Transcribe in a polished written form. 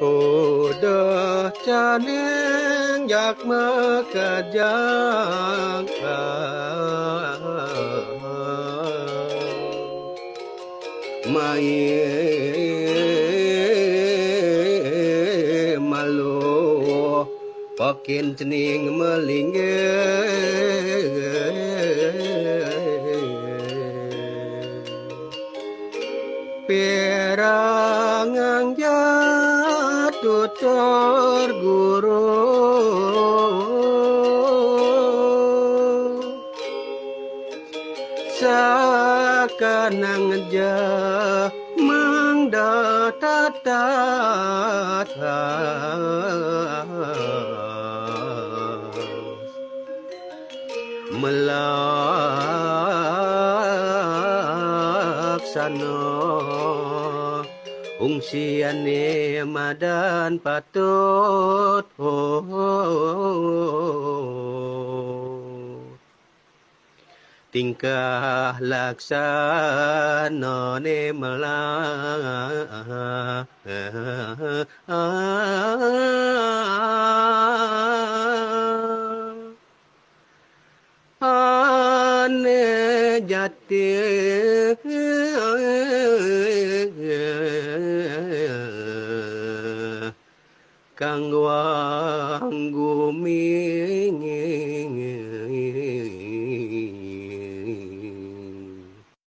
Udah caneng yak mekajang mai malu pakin cening melingge perangang jatuh terguru sakanang ja mangdatat melaksana ungsiane madan patut tingkah laksana ne ane jati kang wanggu mingin